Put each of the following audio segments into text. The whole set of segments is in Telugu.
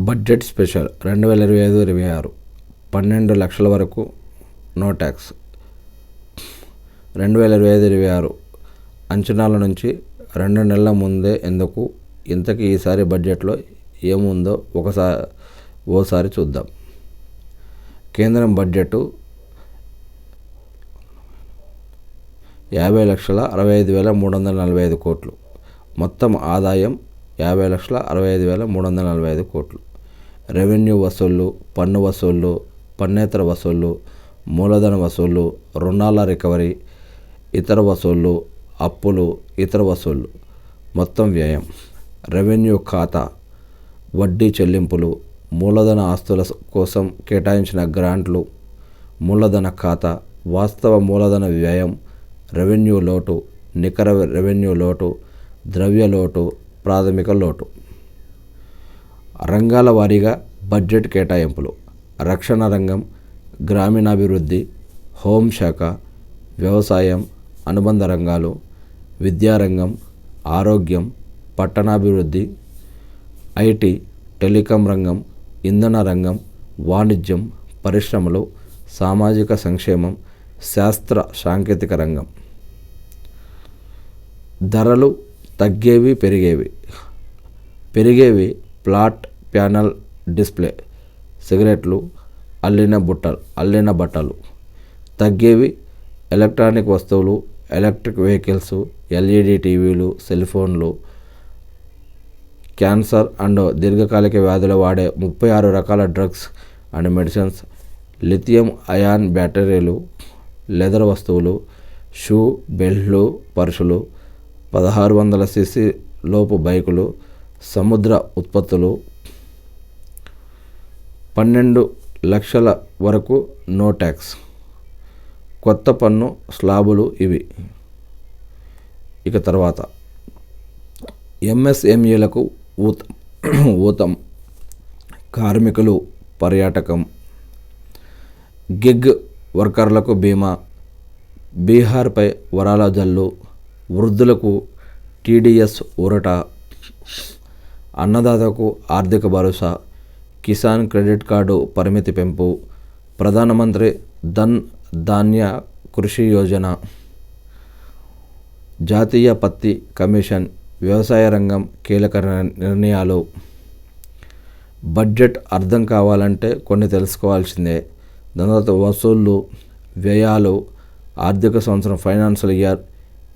బడ్జెట్ స్పెషల్ 2025-26 12 లక్షల వరకు నో ట్యాక్స్. 2025-26 అంచనాల నుంచి 2 నెలల ముందే ఎందుకు? ఇంతకీ ఈసారి బడ్జెట్లో ఏముందో ఓసారి చూద్దాం. కేంద్రం బడ్జెట్ 50,65,345 కోట్లు. మొత్తం ఆదాయం 50,65,345 కోట్లు. రెవెన్యూ వసూళ్లు, పన్ను వసూళ్లు, పన్నేతర వసూళ్లు, మూలధన వసూళ్లు, రుణాల రికవరీ, ఇతర వసూళ్లు, అప్పులు, ఇతర వసూళ్లు. మొత్తం వ్యయం. రెవెన్యూ ఖాతా వడ్డీ చెల్లింపులు, మూలధన ఆస్తుల కోసం కేటాయించిన గ్రాంట్లు, మూలధన ఖాతా, వాస్తవ మూలధన వ్యయం, రెవెన్యూ లోటు, నికర రెవెన్యూ లోటు, ద్రవ్య లోటు, ప్రాథమిక లోటు. రంగాల వారీగా బడ్జెట్ కేటాయింపులు. రక్షణ రంగం, గ్రామీణాభివృద్ధి, హోంశాఖ, వ్యవసాయం, అనుబంధ రంగాలు, విద్యారంగం, ఆరోగ్యం, పట్టణాభివృద్ధి, ఐటీ, టెలికాం రంగం, ఇంధన రంగం, వాణిజ్యం, పరిశ్రమలు, సామాజిక సంక్షేమం, శాస్త్ర సాంకేతిక రంగం. ధరలు తగ్గేవి, పెరిగేవి ఫ్లాట్ ప్యానల్ డిస్ప్లే, సిగరెట్లు, అల్లిన బట్టలు. తగ్గేవి ఎలక్ట్రానిక్ వస్తువులు, ఎలక్ట్రిక్ వెహికల్స్, ఎల్ఈడి టీవీలు, సెల్ ఫోన్లు. క్యాన్సర్ అండ్ దీర్ఘకాలిక వ్యాధులు వాడే 36 రకాల drugs and medicines, lithium ion బ్యాటరీలు, లెదర్ వస్తువులు, షూ, బెల్ట్లు, పర్సులు, 1600 cc లోపు బైకులు, సముద్ర ఉత్పత్తులు. 12 లక్షల వరకు నో ట్యాక్స్. కొత్త పన్ను స్లాబులు ఇవి. ఇక తర్వాత ఎంఎస్ఎంఈలకు ఊతం, కార్మికులు, పర్యాటకం, గిగ్ వర్కర్లకు బీమా, బీహార్పై వరాల జల్లు, వృద్ధులకు టీడీఎస్ ఊరట, అన్నదాతకు ఆర్థిక భరోసా, కిసాన్ క్రెడిట్ కార్డు పరిమితి పెంపు, ప్రధానమంత్రి ధన్ ధాన్య కృషి యోజన, జాతీయ పత్తి కమిషన్, వ్యవసాయ రంగం కీలక నిర్ణయాలు. బడ్జెట్ అర్థం కావాలంటే కొన్ని తెలుసుకోవాల్సిందే. దాని తర్వాత వసూళ్ళు, వ్యయాలు, ఆర్థిక సంవత్సరం ఫైనాన్షియల్ ఇయర్,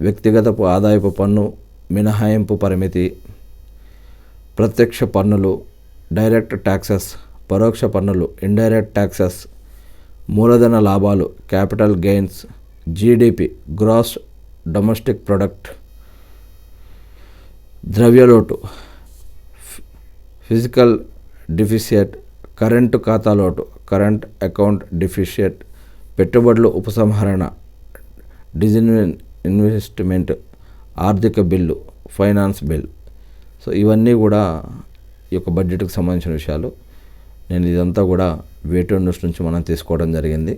వ్యక్తిగతపు ఆదాయపు పన్ను మినహాయింపు పరిమితి, ప్రత్యక్ష పన్నులు, డైరెక్ట్ ట్యాక్సెస్, పరోక్ష పన్నులు, ఇండైరెక్ట్ ట్యాక్సెస్, మూలధన లాభాలు, capital gains, GDP, gross domestic product, ద్రవ్యలోటు, ఫిజికల్ డిఫిసిట్, కరెంటు ఖాతా లోటు, కరెంట్ అకౌంట్ డిఫిసిట్, పెట్టుబడులు ఉపసంహరణ, డిస్ఇన్వెస్ట్మెంట్, ఆర్థిక బిల్లు, ఫైనాన్స్ బిల్. సో ఇవన్నీ కూడా ఈ యొక్క బడ్జెట్కి సంబంధించిన విషయాలు. నేను ఇదంతా కూడా వేటూ న్యూస్ నుంచి మనం తీసుకోవడం జరిగింది.